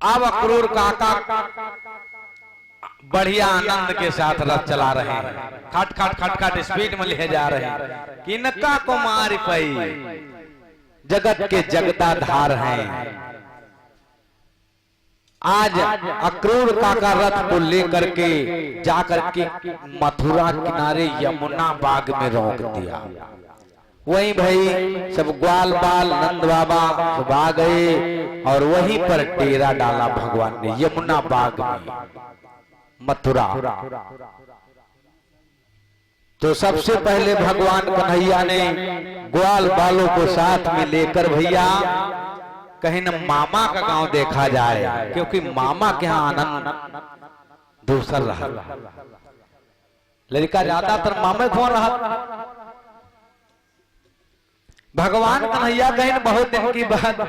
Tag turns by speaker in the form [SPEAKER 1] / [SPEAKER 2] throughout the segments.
[SPEAKER 1] अब अक्रूर काका बढ़िया आनंद के साथ रथ चला रहे हैं, खट खट खट खट स्पीड में ले जा रहे हैं। किनका को मार पई, जगत के जगदाधार हैं। आज अक्रूर काका रथ को लेकर के जाकर के मथुरा किनारे यमुना बाग में रोक दिया। वहीं भाई सब ग्वाल बाल नंद बाबा सब आ गए और वहीं पर डेरा डाला भगवान ने यमुना बाग में मथुरा। तो सबसे पहले भगवान कन्हैया ने ग्वाल बालों को साथ में लेकर भैया कहीं न मामा का गांव देखा जाए, क्योंकि मामा के यहाँ आनंद दूसर रहा। लड़का ज्यादातर मामे कौन रहा। भगवान कन्हैया कहीं बहुत दिन की बात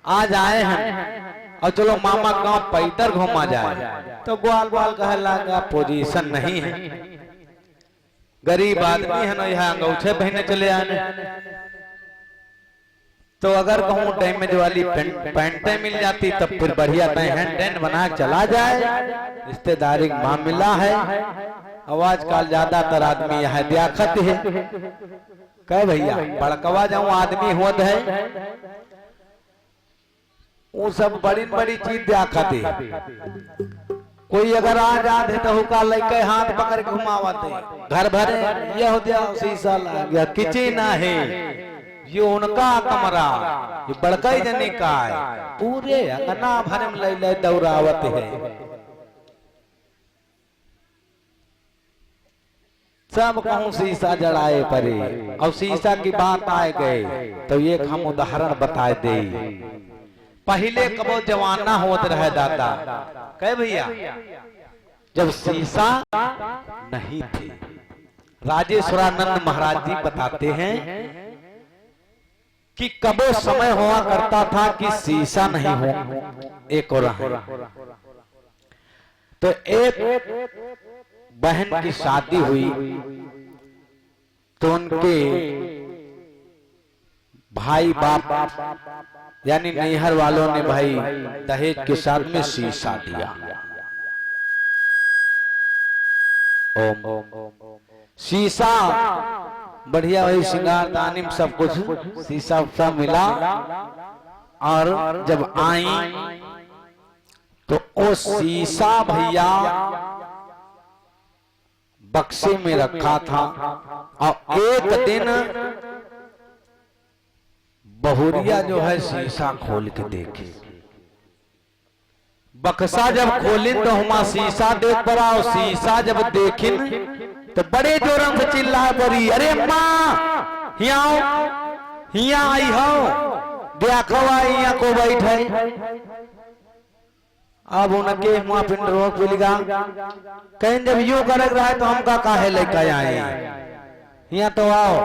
[SPEAKER 1] आज आए हैं और चलो मामा गांव पैदल घूमा जाए। तो ग्वाल बाल कहे लगा पोजीशन नहीं है, गरीब आदमी है ना, यहाँ अंगूठे पहने चले आने। तो अगर कहूँ डैमेज वाली पैंटें मिल जाती तब फिर बढ़िया हैंड बना चला जाए, रिश्तेदारी मामला है। आवाज काल ज्यादातर आदमी यहाँ दियाखत है, कह भैया बड़कवा जाऊं आदमी होत है, वो सब बड़ी बड़ी चीज दियाखत है। कोई अगर आ जाते तो हुका लेके हाथ पकड़ के घुमावते, घर भरे ये हो दिया शीशा ला गया, किचन है ये उनका कमरा, ये बड़का जने का है, पूरे अंगना भर में ले ले दौरावत है। सब कहूं शीशा जड़ाए परे और शीशा की बात आए गए तो एक हम उदाहरण बताए दे। पहले कबो जवाना होत रहे दादा, कहे भैया जब शीशा नहीं थे। राजेश्वरानंद महाराज जी बताते हैं कि कबो समय हुआ करता था कि शीशा नहीं हो एक और तो एक बहन की शादी हुई तो उनके भाई बाप यानी नैहर वालों ने भाई दहेज के साथ में शीशा दिया। ओम शीशा बढ़िया भाई श्रृंगार दानी सब कुछ शीशा सब मिला। और जब आई तो वो शीशा भैया बक्से में रखा था और एक दिन बहुरिया जो है शीशा खोल के देखी। बक्सा जब खोलिन तो हमारा शीशा देख पड़ा और शीशा जब देखिन तो बड़े जोरम से चिल्ला पड़ी, अरे माँ हिया आई हो देखवा यहाँ को बैठे। अब उनके माँ पिंड रोक मिलेगा कहीं जब यू कर रहा है तो हम का काहे लेकर आए यहाँ तो आओ।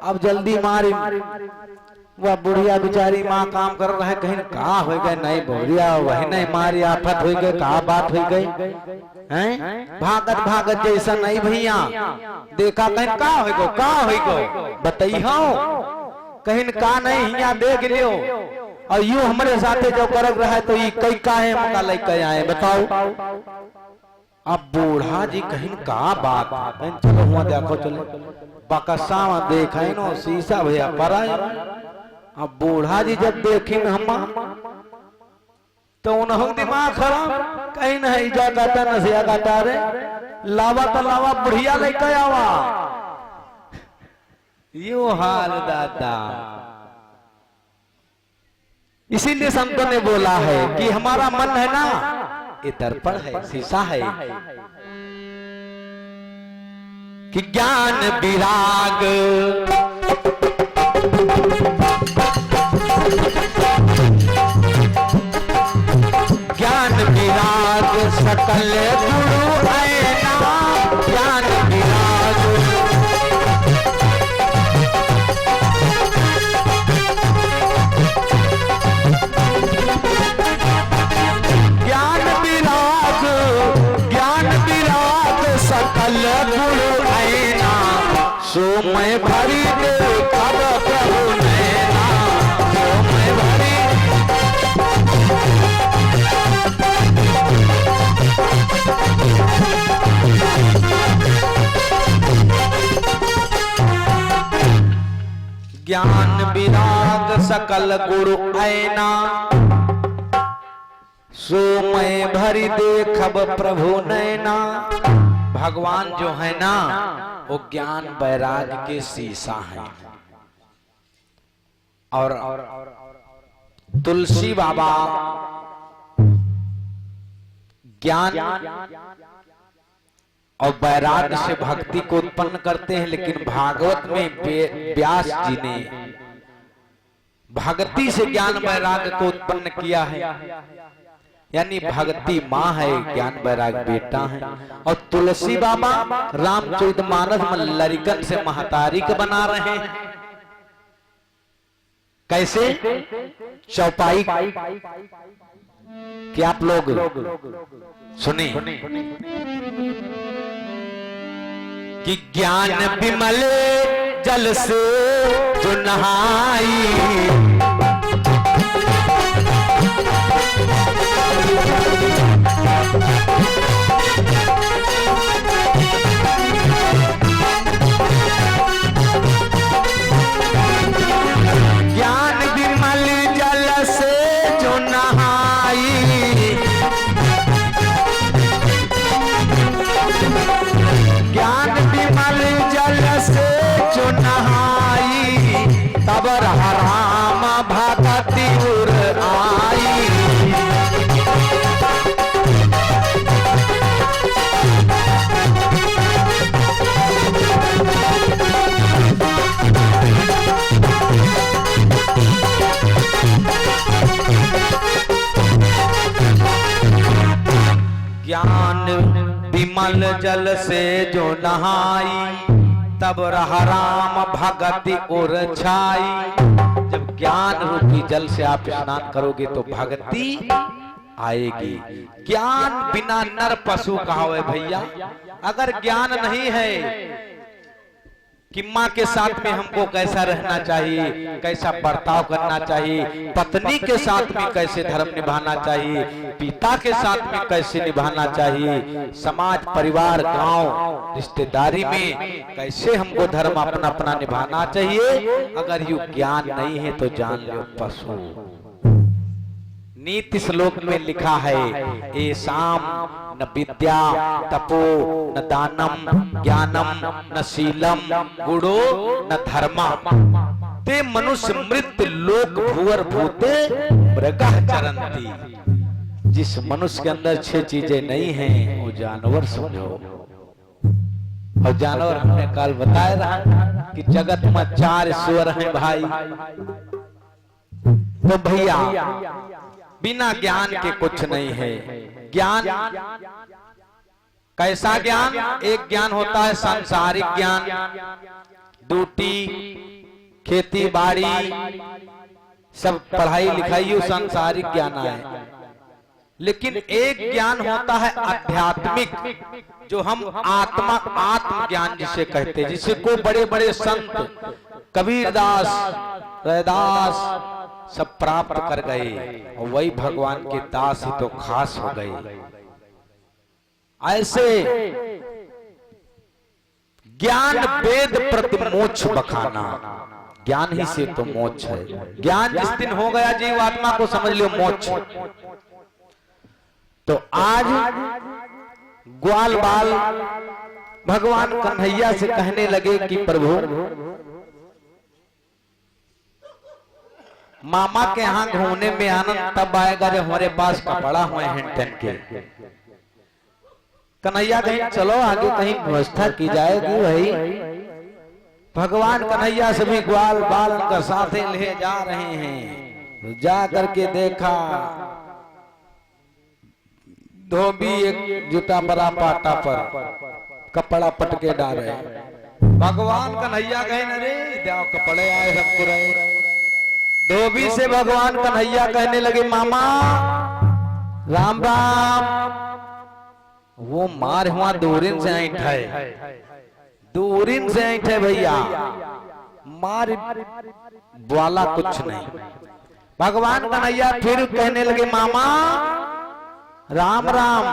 [SPEAKER 1] अब जल्दी मारी वह बुढ़िया बेचारी माँ काम कर रहा है, कहीं कहा हो गए नहीं बुढ़िया वही नहीं मारी आफत हो गए, कहा बात हो गई हैं। भागत भागत जैसा नहीं भैया देखा कहीं कहा हो गो बताई हो कहीं का नहीं यहाँ देख लियो और यू हमारे साथे जो कर रहा है तो ये कई काहे मका लेकर आए बताओ। अब बूढ़ा जी कहीं का बात चलो हुआ देखो चलो बकसा देखा नो शीशा भैया पर। अब बूढ़ा जी जब देखिन हम तो उन्होंने दिमाग खराब कहीं नहीं जाता नसिया गाता रे लावा तो लावा बुढ़िया लेकर आवा। यू हाल दादा। इसीलिए संतों ने बोला है कि हमारा मन है ना ये दर्पण है शीशा है कि ज्ञान विराग ज्ञान विराग सकल गुरु ऐना ज्ञान विराग सकल गुरु ऐना सो मैं भरी देखब प्रभु नैना सो मैं भरी विराग सकल गुरु ऐना, सो मैं भरी देखब प्रभु नैना। भगवान जो है ना वो ज्ञान वैराग के शीशा है। और तुलसी बाबा ज्ञान और वैराग से भक्ति को उत्पन्न करते हैं, लेकिन भागवत में व्यास जी ने भक्ति से ज्ञान वैराग को उत्पन्न किया है। यानी भक्ति माँ है, ज्ञान वैराग बेटा है। और तुलसी बाबा रामचरितमानस में लड़कन से महतारी को बना रहे हैं। कैसे? चौपाई कि आप लोग सुने कि ज्ञान विमल जल से जो नहाई, ज्ञान विमल जल से जो नहाई, ज्ञान विमल जल से जो नहाई, तब राम भगति उर आई। ज्ञान विमल जल से जो नहाई, तब रहा राम भगति उर छाई। जब ज्ञान रूपी जल से आप स्नान करोगे तो भक्ति आएगी। ज्ञान बिना नर पशु कहा है भैया। अगर ज्ञान नहीं है कि माँ के साथ में हमको कैसा रहना चाहिए, कैसा बर्ताव करना चाहिए, पत्नी के साथ में कैसे धर्म निभाना चाहिए, पिता के साथ में कैसे निभाना चाहिए, समाज परिवार गांव रिश्तेदारी में कैसे हमको धर्म अपना अपना निभाना चाहिए, अगर यू ज्ञान नहीं है तो जान लो पशु। नीति श्लोक में लिखा है, एसाम न विद्या तपो न दानम ज्ञानम न शीलम गुणो न धर्मा, ते मनुष्य मृत लोक भुवर भूते मृगः चरन्ति। जिस मनुष्य के अंदर 6 चीजें नहीं हैं वो जानवर समझो। और जानवर हमने कल बताया रहा कि जगत में 4 ईश्वर हैं भाई। तो भैया बिना ज्ञान के कुछ नहीं है। ज्ञान कैसा ज्ञान? एक ज्ञान होता है सांसारिक ज्ञान, ड्यूटी खेती बाड़ी सब पढ़ाई लिखाई सांसारिक ज्ञान है। लेकिन एक ज्ञान होता है आध्यात्मिक, जो हम आत्म ज्ञान जिसे कहते हैं, जिसे को बड़े बड़े संत कबीरदास रैदास सब प्राप्त कर गए और वही भगवान के दास ही तो खास हो गए। ऐसे ज्ञान वेद प्रति मोक्ष बखाना, ज्ञान ही से तो मोक्ष है। ज्ञान जिस दिन हो गया जीव आत्मा को समझ लो मोक्ष। तो आज ग्वाल बाल भगवान कन्हैया से कहने लगे कि प्रभु मामा के यहाँ घूमने में आनंद तब आएगा जब हमारे पास कपड़ा हुए हैं टन के। कन्हैया कहीं चलो आगे कहीं व्यवस्था की जाएगी भाई। भगवान कन्हैया सभी ग्वाल बाल उनका साथे ले जा रहे हैं। जा करके देखा धोबी एक जूता बड़ा पाटा पर कपड़ा पटके डाले। भगवान कन्हैया कहे अरे जाओ कपड़े आए सबको रहे। धोबी से भगवान कन्हैया कहने लगे मामा राम राम। वो मार हुआ दूरिन से ऐठ है, दूरिन से ऐठ है भैया, मार वाला कुछ नहीं। भगवान कन्हैया फिर कहने लगे मामा राम राम।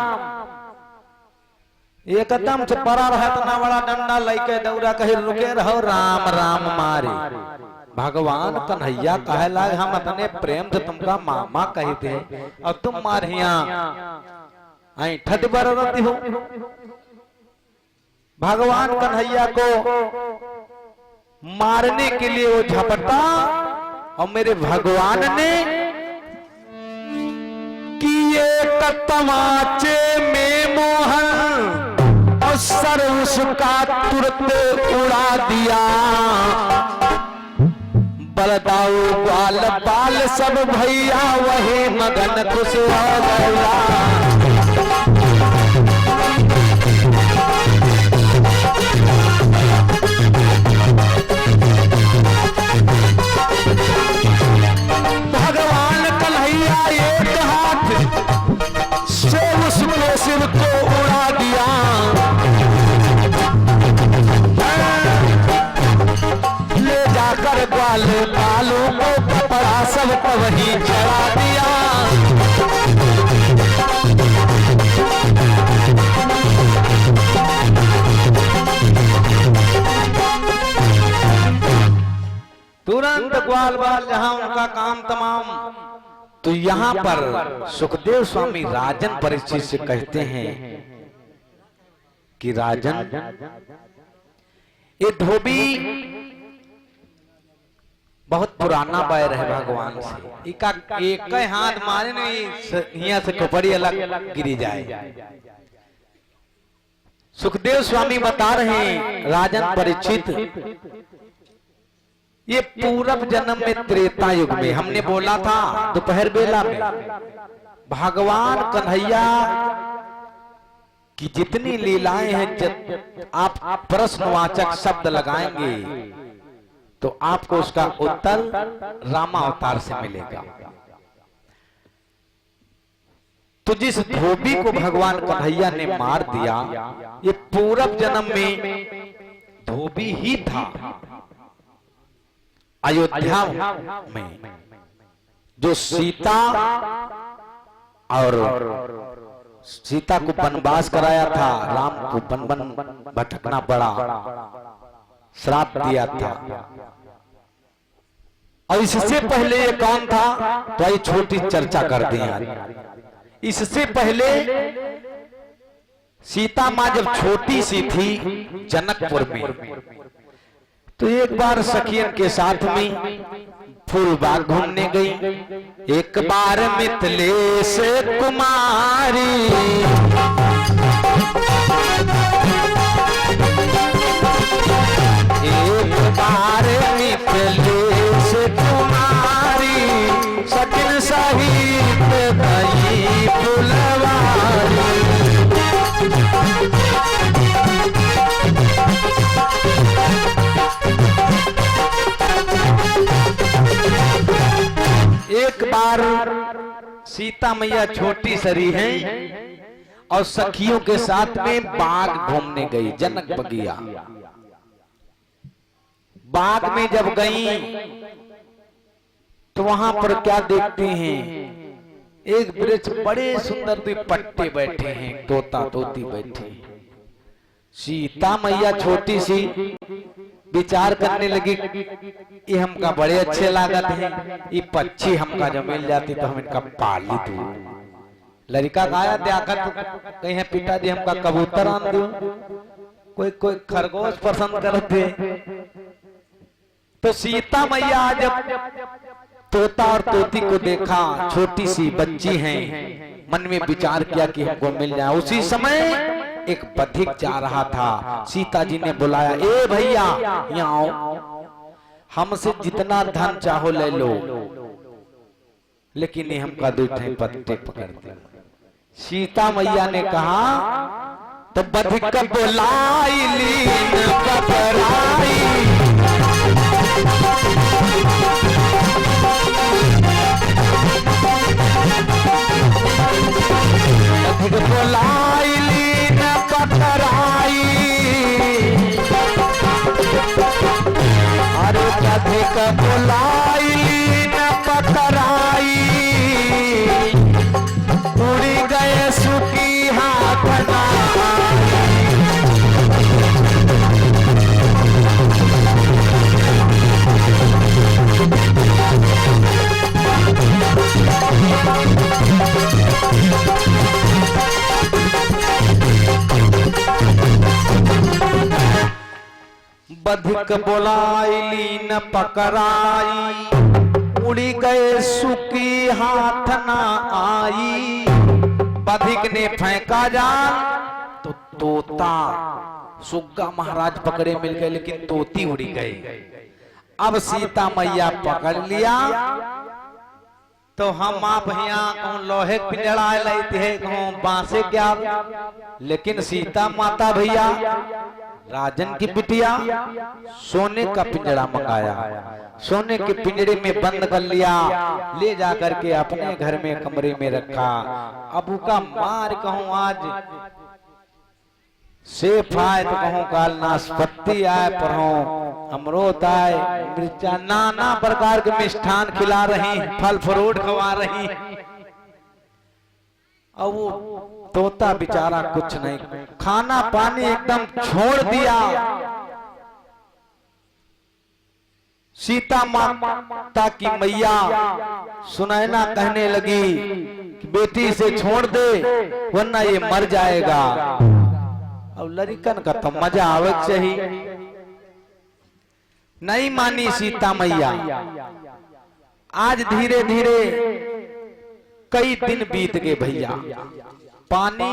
[SPEAKER 1] एकदम से पड़ा रहा इतना बड़ा डंडा लेके दौड़ा कहीं रुके रहो राम राम मारे। भगवान कन्हैया कहे लाग हम अपने प्रेम से तुमका मामा कहते हैं और तुम मारिया ठट बरती हो। भगवान कन्हैया को मारने के लिए वो झपटा और मेरे भगवान ने किए तमाचे में मोहन और सर उसका तुरंत उड़ा दिया। बलदाऊ बाल बाल सब भैया वही मगन खुश हो गया। भगवान कन्हैया एक हाथ से उसके सिर को उड़ा दिया। ले जाकर ग्वाल बालों को कपड़ा सब वही चढ़ा दिया। तुरंत ग्वाल बाल जहां उनका काम तमाम। तो यहां पर सुखदेव स्वामी राजन परीक्षित से कहते हैं कि राजन ये धोबी बहुत पुराना बैर है भगवान से। इका एक हाथ मारे नहीं यहाँ से खोपड़ी अलग गिरी जाए। सुखदेव स्वामी बता रहे हैं राजन परीक्षित ये पूरब जन्म में त्रेता युग में हमने बोला था दोपहर बेला में भगवान कन्हैया की जितनी लीलाएं हैं आप प्रश्नवाचक शब्द लगाएंगे तो आपको उसका उत्तर रामावतार से मिलेगा। तो जिस धोबी को भगवान कन्हैया ने मार दिया ये पूरब जन्म में धोबी ही था। अयोध्या में जो सीता को वनवास कराया था, राम को वन भटकना पड़ा, श्राप दिया था। और इससे पहले ये कौन था तो ये छोटी चर्चा कर दी। इससे पहले सीता माँ जब छोटी सी थी जनकपुर में तो एक बार सखियन के साथ में फूलबाग घूमने गई। एक बार मिथिलेश कुमारी एक बार मिथिलेश कुमारी सकिन सहित गई फुलवारी। एक बार सीता मैया छोटी सरी हैं और सखियों के साथ में बाग घूमने गई, जनक बगिया। बाग में जब गई तो वहां पर क्या देखते हैं, एक वृक्ष बड़े सुंदर दो पट्टे बैठे हैं, तोता तोती बैठे हैं। सीता मैया छोटी सी विचार करने लगी ये हमका बड़े अच्छे लागत हैं, ये पक्षी हमका जो मिल जाती तो हम इनका पाली दू। लड़का गाया देखत कहीं पिताजी हमका कबूतर आन दो, कोई कोई खरगोश पसंद करते। तो सीता मैया जब तोता और तोती को देखा, छोटी सी बच्ची हैं, मन में विचार किया कि हमको मिल जाए। उसी समय एक बधिक जा रहा था, सीता जी ने बुलाया, ए भैया यहाँ आओ, हमसे जितना धन चाहो ले लो, लेकिन ये हमका दूठे पत्ते पकड़ दे। सीता मैया ने कहा तो बधिक बुलाई लीन पकड़ाई, बधिक बुलाई लीन पकड़ाई, अरे बधिक बुलाई लीन पकड़ाई, उड़ी गए सुखी हाथ बधिक बोलाइली न पकड़ाई, उड़ी गए सुकी हाथ ना आई। बधिक ने फेंका जाल तो तोता, सुग्गा महाराज पकड़े मिल गए लेकिन तोती उड़ी गई। अब सीता मैया पकड़ लिया तो हम आप यहाँ कहूँ लोहे पिंजड़ा लेते हैं, कहूँ बांसे क्या, लेकिन सीता माता भैया राजन की बिटिया सोने का पिंजड़ा मंगाया, सोने के पिंजड़े में बंद कर लिया, ले जाकर के अपने घर में कमरे में रखा। अब का मार कहूँ आज सेफ आए तो कहूँ काल नाशपत्ती आए, पर अमरूद आए, मिर्चा, नाना प्रकार के मिष्ठान खिला रही, फल फ्रूट खवा रही। अब वो तोता बेचारा कुछ नहीं, खाना पानी एकदम छोड़ दिया। सीता माता की मैया सुनैना कहने लगी कि बेटी से छोड़ दे वरना ये मर जाएगा। अब लड़कन का तो मजा आवे चाहिए, नहीं मानी सीता मैया। आज धीरे धीरे कई दिन बीत गए भैया, पानी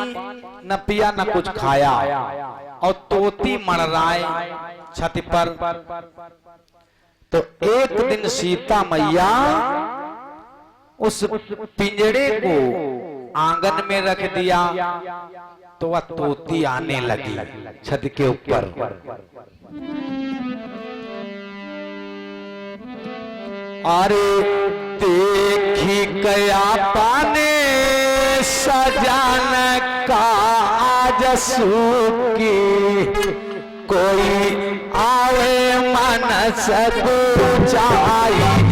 [SPEAKER 1] न पिया न कुछ खाया, और तोती मड़राए छत पर। तो एक दिन सीता मैया उस पिंजड़े को आंगन में रख दिया तो वह तोती आने लगी छत के ऊपर। अरे देखी गया पाने सजान का आज सूकी, कोई आवे मन सब जाई।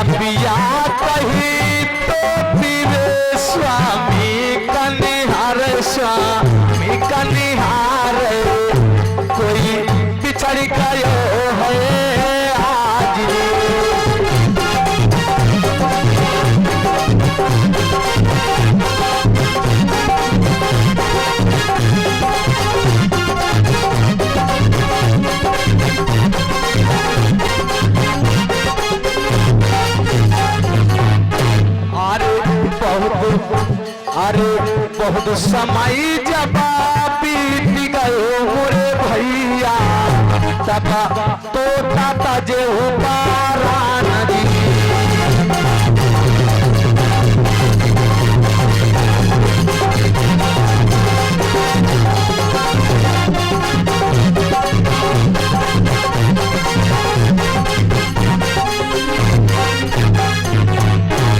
[SPEAKER 1] पिया कही तो फिर स्वामी कनिहार, स्वामी कनिहार, कोई बिछड़ गयो है आज। अरे बहुत समय जब बीत गए मोरे भैया, तब तोता तजे पारा नदी।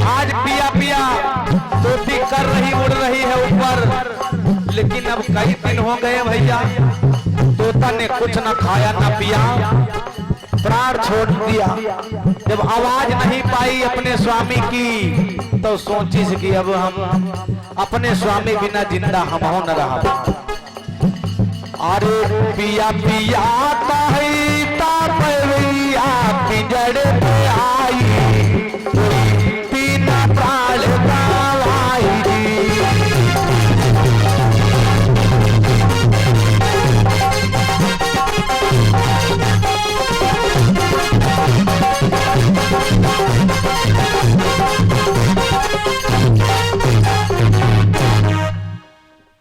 [SPEAKER 1] आज पिया पिया तोती कर रही, उड़ रही है ऊपर, लेकिन अब कई दिन हो गए भैया, तोता ने कुछ न खाया न पिया, प्राण छोड़ दिया। जब आवाज नहीं पाई अपने स्वामी की तो सोची कि अब हम अपने स्वामी बिना जिंदा हम हो न रहा। अरे पिया पिया कहता भैया पिंजड़े पे आई, बिना प्राण गवाई।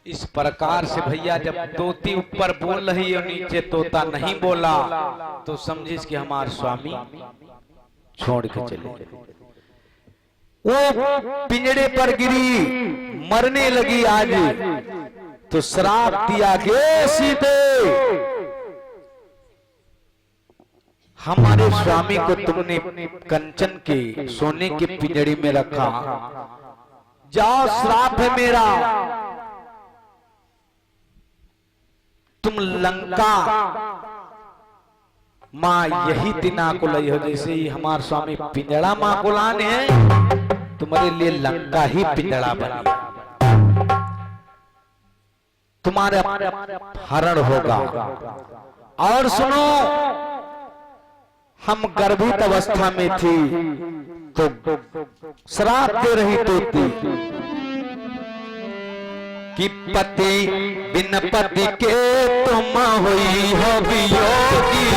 [SPEAKER 1] इस प्रकार से भैया जब तोती ऊपर बोल रही और नीचे तोता नहीं बोला तो समझिस कि हमारे स्वामी छोड़ के चले गए। वो पिंजड़े पर गिरी, मरने लगी आज, तो श्राप दिया गे सीते, हमारे स्वामी को तुमने कंचन के सोने के पिंजड़े में रखा, जाओ श्राप है मेरा, तुम लंका माँ यही दिना को लई हो। जैसे ही हमारे स्वामी पिंजड़ा माँ को लाने हैं तुम्हारे लिए लंका ही पिंजड़ा बनी, तुम्हारा हरण होगा। और सुनो, हम गर्भित अवस्था में थी तो श्राप दे रही तोती कि पति बिन पति के तुम हुई हो वियोगी।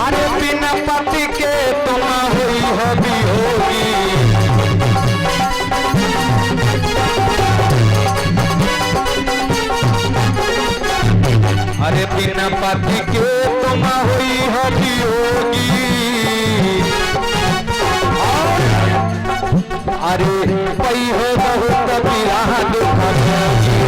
[SPEAKER 1] अरे बिन पति के तुम हुई हो वियोगी। अरे बिना पति के तुम हुई हो वियोगी। अरे पई हो बहुत विरह दुख भोगी।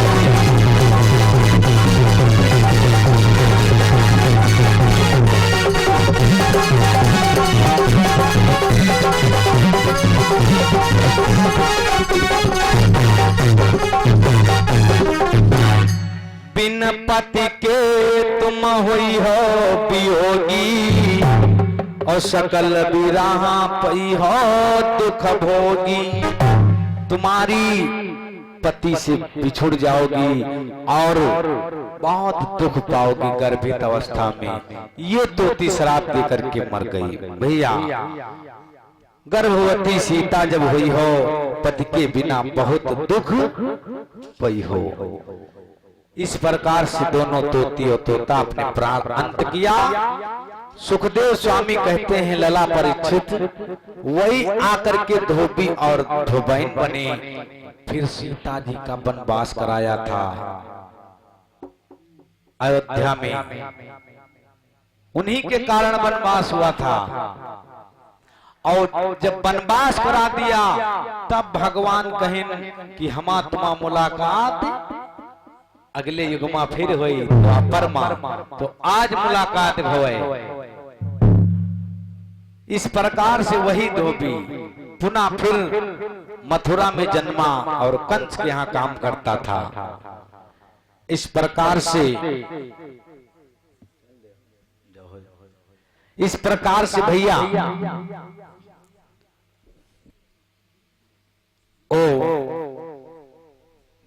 [SPEAKER 1] बिन पति के तुम हुई हो वियोगी। और सकल बिरहा पई हो दुख भोगी। तुम्हारी पति से बिछुड़ जाओगी और बहुत दुख पाओगी गर्भित अवस्था में। ये तोती श्राप दे करके मर गई। भैया, गर्भवती सीता जब हुई हो पति के बिना बहुत दुख पई हो। इस प्रकार से दोनों तोती और तोता अपने प्राण अंत किया। सुखदेव स्वामी कहते हैं लला परीक्षित वही आकर के धोबी और धोबैन बने, फिर सीता जी का वनवास कराया था अयोध्या में। उन्हीं के कारण वनवास हुआ था। और जब वनवास करा दिया तब भगवान कहें कि हमा तुमा मुलाकात अगले युग में फिर हुई परमा, तो आज मुलाकात हुए। इस प्रकार से वही धोबी पुनः फिर मथुरा में जन्मा और कंस के यहाँ काम करता था। इस प्रकार से भैया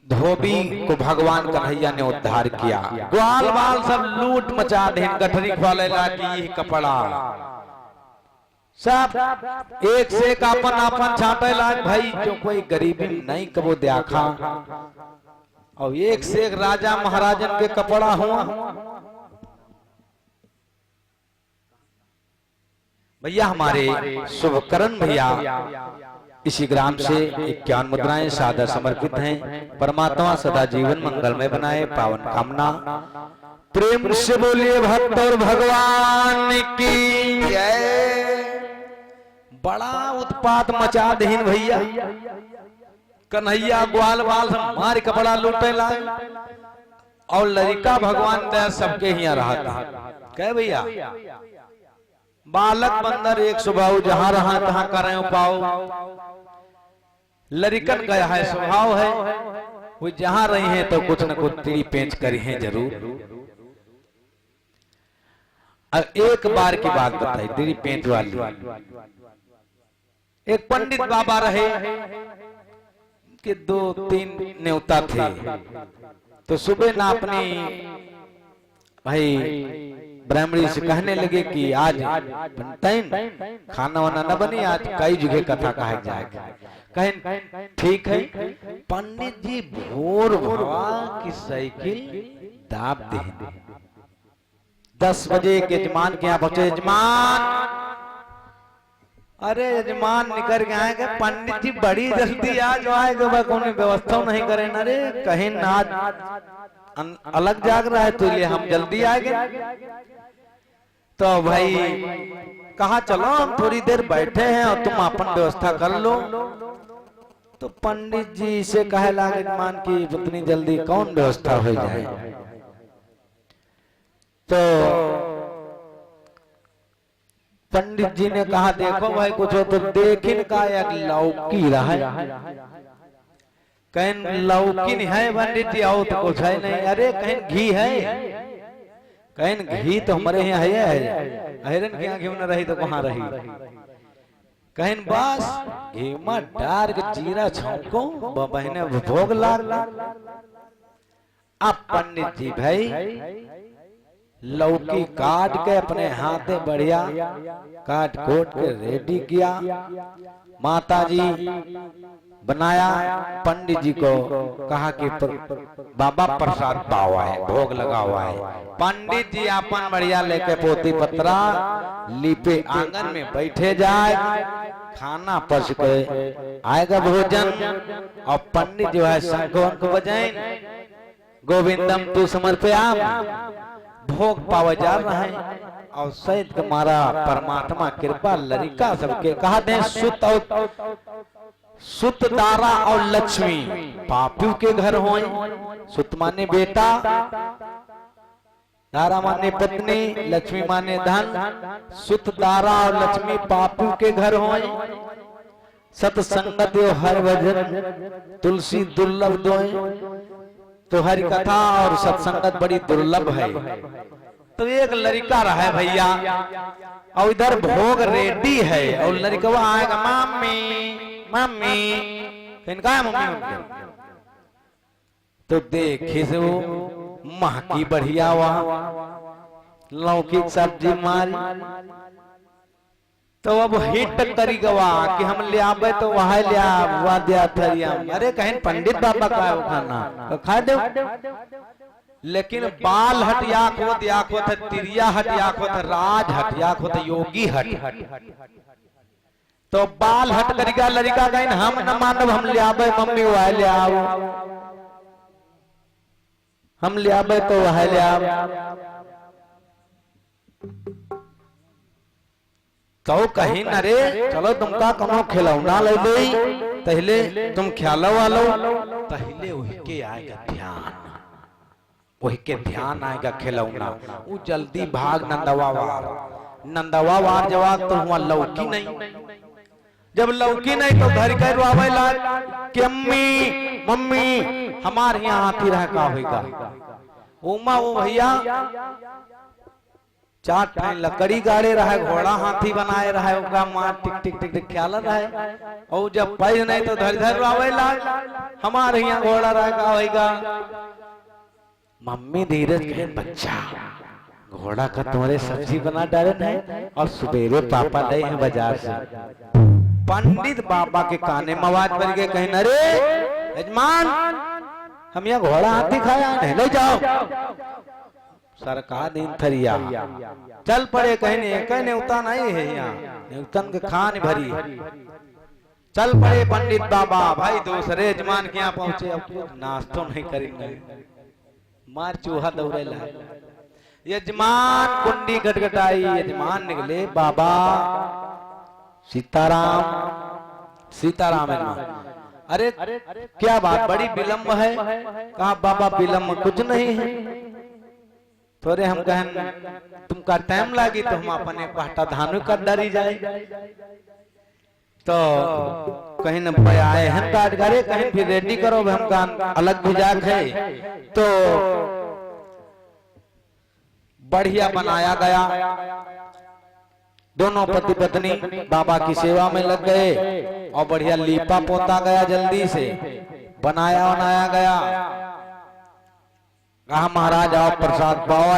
[SPEAKER 1] धोबी को भगवान कन्हैया ने उद्धार किया। ग्वाल बाल सब लूट मचा दे, गठरी खोले लागी कपड़ा सब एक से एक अपन छाटे लाग भाई, जो कोई गरीबी नहीं कबो देखा। और एक से एक राजा महाराजन के कपड़ा हुआ। भैया हमारे शुभकरण भैया इसी ग्राम से 51 मुद्राएं सादा समर्पित हैं। परमात्मा सदा जीवन मंगलमय बनाए, पावन कामना। प्रेम से बोलिए भक्त और भगवान की जय। बड़ा उत्पात मचा देन भैया, कन्हैया ग्वाल बाल सब मार कपड़ा लूटे लाए और लड़का भगवान दया सबके यहाँ रहा था। कह भैया बालक बंदर एक स्वभाव, जहां रहा तहां करें पाओ। लड़कन का है स्वभाव है, वो जहां रही हैं तो कुछ न कुछ तिड़ी पेंच करी हैं जरूर। अब एक बार की बात बताई तिड़ी पेंच वाली। एक पंडित बाबा रहे कि 2-3 न्योता थे, तो सुबह ना अपनी भाई ब्राह्मणी से कहने लगे कि आज खाना वाना न बनी, आज कई जगह कथा कहा जाएगा। कहें ठीक है। पंडित जी भोर भवा की साइकिल दाब दे। 10 बजे के यजमान के यहाँ पहुंचे। यजमान, अरे यजमान निकल के आएंगे, पंडित जी बड़ी जल्दी आज आएगा, कोई व्यवस्था नहीं करें। अरे कहीं ना अलग जाग रहा है तो लिए हम जल्दी आएंगे। तो भाई कहा चलो हम थोड़ी देर बैठे हैं और तुम अपन व्यवस्था कर लो। तो पंडित जी से कहे लागे मान की इतनी जल्दी कौन व्यवस्था हो जाए। तो पंडित जी ने कहा देखो भाई कुछ हो तो देखिन का एक लौकी रहा है। कहीं लौकी है पंडित जी, आओ तो कुछ है नहीं। अरे कहीं घी है। कहीं घी तो हमारे यहाँ है, अहिरन के यहाँ घी न रही तो कहाँ रही। कहीं बस घी में डार के जीरा छौंको बहने भोग लाग। अब पंडित जी भाई लौकी काट के अपने हाथे बढ़िया काट कोट के रेडी किया। माता जी बनाया, पंडित जी को कहा कि बाबा प्रसाद पावा है, भोग लगा हुआ है। पंडित जी अपन बढ़िया लेके पोती पत्रा लीपे आंगन में बैठे जाए, खाना पच के आएगा भोजन। और पंडित जो है शंख वंख बजाएं, गोविंदम तू समर्पयाम, भोग पावा जा रहा है। और सैद के मारा परमात्मा कृपा लरिका सबके कहा दे सुत दारा और लक्ष्मी पापियों के घर होए। सुत माने बेटा, दारा माने पत्नी, लक्ष्मी माने धन। सुत दारा और लक्ष्मी पापियों के घर होए। सत्संगत यो हर भजन तुलसी दुर्लभ दोए। तो हरि कथा और सत्संगत बड़ी दुर्लभ है। तो एक लड़का रहा है भैया, और इधर भोग रेडी है, और लड़का आएगा मम्मी मम्मी, इनका है मम्मी। तो देखे से वो माँ की बढ़िया वहां लौकी सब्जी मारी। तो अब हिट करी गवा कि हम ले आवे तो वहां ले आवा दिया थरिया। अरे कहीं पंडित बाबा का खाना तो खा दो, लेकिन बाल हटिया खोत या खोत, तिरिया हटिया खोत, राज हटिया खोत, योगी हट। तो बाल हट करेगा लड़का कहीं हम न मानव, हम ले आवे मम्मी वह ले आओ, हम ले आवे तो वह ले आओ। तो कहीं न रे चलो तुमका कनो खिलौना ले दे, पहले तुम ख्यालो वालो, पहले वही के आएगा ध्यान, वही के ध्यान आएगा खिलौना। वो जल्दी भाग नंदवा वार जवाब तो हुआ लौकी नहीं। जब लौकी नहीं तो घर कर आवे ला कि अम्मी मम्मी हमारे यहाँ हाथी रह का होगा। उमा वो भैया 4 टाइम लकड़ी गाड़े रहे, घोड़ा हाथी बनाए रहे, उनका मार टिक टिक टिक टिक ख्याल रहे। और जब पैर नहीं तो धर धर आवे ला हमारे यहाँ घोड़ा रह का होगा। मम्मी धीरज कहे बच्चा घोड़ा का तुम्हारे सब्जी बना डाले है, और सुबेरे पापा लाए हैं बाजार से। पंडित बाबा के काने में आवाज बज गए, कहीं अरे यजमान हम यहाँ घोड़ा हाथी खाया नहीं, ले जाओ सरकार दिन थरिया चल पड़े। कहीं न्यूता नहीं है यहाँ, न्यूतन के खान भरी चल पड़े। पंडित बाबा भाई दूसरे यजमान के यहाँ पहुंचे, अब नाश्तो नहीं करेंगे, मार चूहा दौड़े ला। यजमान कुंडी खटखटाई, यजमान निकले, बाबा सीताराम सीताराम यजमान। अरे क्या बात बड़ी विलम्ब है? कहा बाबा विलम्ब कुछ नहीं है, थोड़े हम कहन तुमका टाइम लगी तो हम अपने पहटा धानु कर डरी जाए। तो कहीं न आए हैं काटगारे, कहीं फिर रेडी करो हम का अलग भिजा है। तो बढ़िया बनाया गया, दोनों पति पत्नी बाबा की सेवा में लग गए, और बढ़िया लीपा पोता गया, जल्दी से बनाया बनाया गया। कहा महाराज आओ प्रसाद पाओ।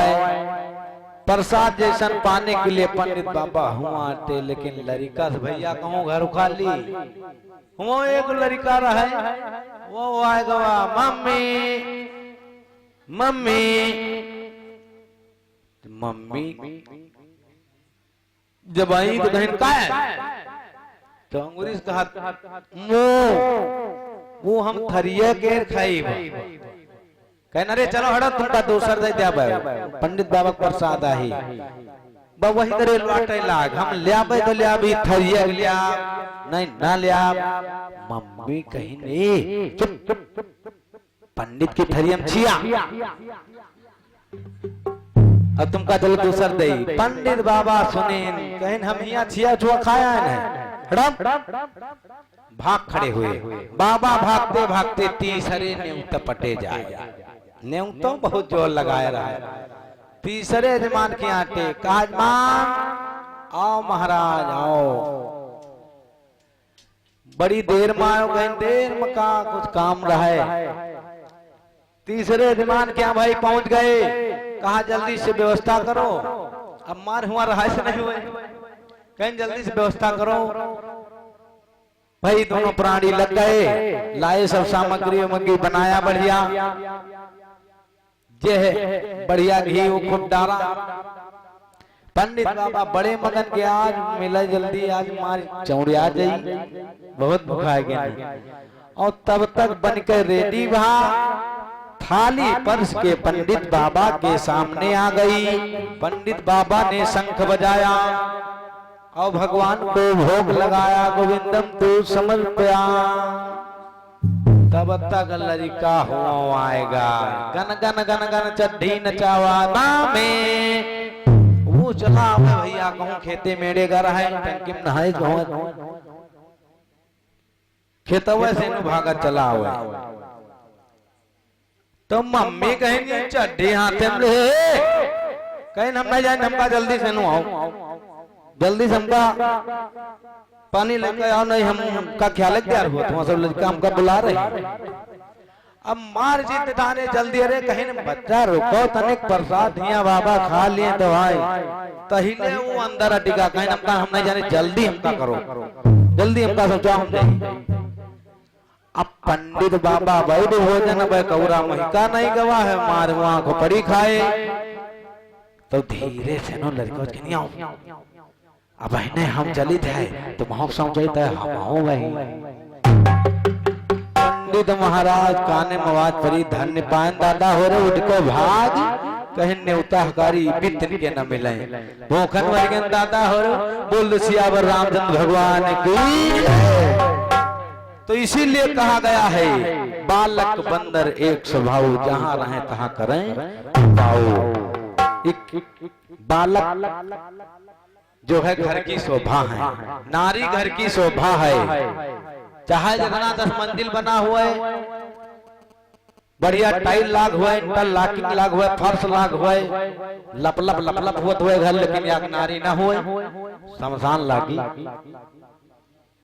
[SPEAKER 1] प्रसाद जैसन पाने के लिए पंडित बाबा हुआ आते, लेकिन लड़का से भैया कहूँ घर खाली वो एक लड़का रहे, वो आएगा मम्मी मम्मी मम्मी। जब आई तो बहन का है तो अंगूरी से कहा वो हम थरिया के खाई। कहना रे चलो हड़ो तुमका दूसर दे दिया पंडित बाबा प्रसाद आई वही करे लौटे लाग, हम लिया तो लिया भी थरिया लिया नहीं ना लिया। मम्मी कहीं नहीं चुप, पंडित की थरी हम छिया और तुमका चलो दूसर दे। पंडित बाबा सुने कहीं हम यहाँ छिया छुआ खाया है, भाग खड़े हुए। बाबा भागते भागते तीसरे न्यूत पटे जाए, न्यूत तो बहुत जोर लगाया रहा है। तीसरे यजमान के आटे कहा यजमान आओ महाराज आओ। बड़ी देर में आयो, कहीं देर में का कुछ काम रहा है। तीसरे यजमान के यहाँ भाई पहुंच गए, कहा जल्दी से व्यवस्था करो। अब मार हुआ रहा से नहीं हुए, कहीं जल्दी से व्यवस्था करो। भाई दोनों प्राणी लग गए, लाए सब सामग्री वमग्री बनाया बढ़िया, जे है बढ़िया घी वो खूब डाला। पंडित बाबा बड़े मगन के आज मिला जल्दी, आज मार चौड़िया जाई, बहुत भूखा गया। और तब तक बनकर रेडी भा थाली पर्स के पंडित बाबा के सामने आ गई। पंडित बाबा ने शंख बजाया और भगवान को भोग लगाया, गोविंदम तू समर्पया। तब तक लड़का हो आएगा, गन गन गन गन चड्ढी नचावा में वो चला भैया कहूँ खेते मेरे घर है, टंकी में नहाए खेतवा से भागा चला हुआ। तो मम्मी कहेंगे चड्ढी हाथे में ले, कहीं हम नहीं जाए, हमका जल्दी से नु आओ, जल्दी से हमका पानी लेकर आओ, नहीं हमका ख्याल है क्या हो, तुम सब लड़का हमका बुला रहे। अब मार जीत थाने जल्दी, अरे कहीं न बच्चा रुको तनिक प्रसाद दिया बाबा खा लिए दवाई, तहिले वो अंदर अटिका, कहीं हमका हम नहीं जाने, जल्दी हमका करो, जल्दी हमका सोचा हम जाए। अब पंडित बाबा बैठ भोजन कौरा महिका नहीं गवा है, मार वहां को पड़ी खाए। तो धीरे से नो लड़को नहीं आओ, अब बहने हम चलित है तो महोक समझते हम आओ वही। पंडित महाराज काने मवाज परी, धन्य पान दादा हो रे उठको भाग, कहीं न्योता हकारी बितन के न मिले, भूखन वर्गन दादा हो रे, बोल सियावर रामचंद्र भगवान की। तो इसीलिए कहा गया है बालक बंदर एक स्वभाव, जहां रहे तहां करें बालक जो है घर की शोभा है, नारी घर की शोभा है। चाहे जितना 10 मंजिल बना हुआ है, बढ़िया टाइल लाग हुआ है, इंटर लाकिंग लाग हुआ है, फर्श लाग हुआ है, लप लप हुआ घर, लेकिन एक नारी ना हुए, शमशान लागी।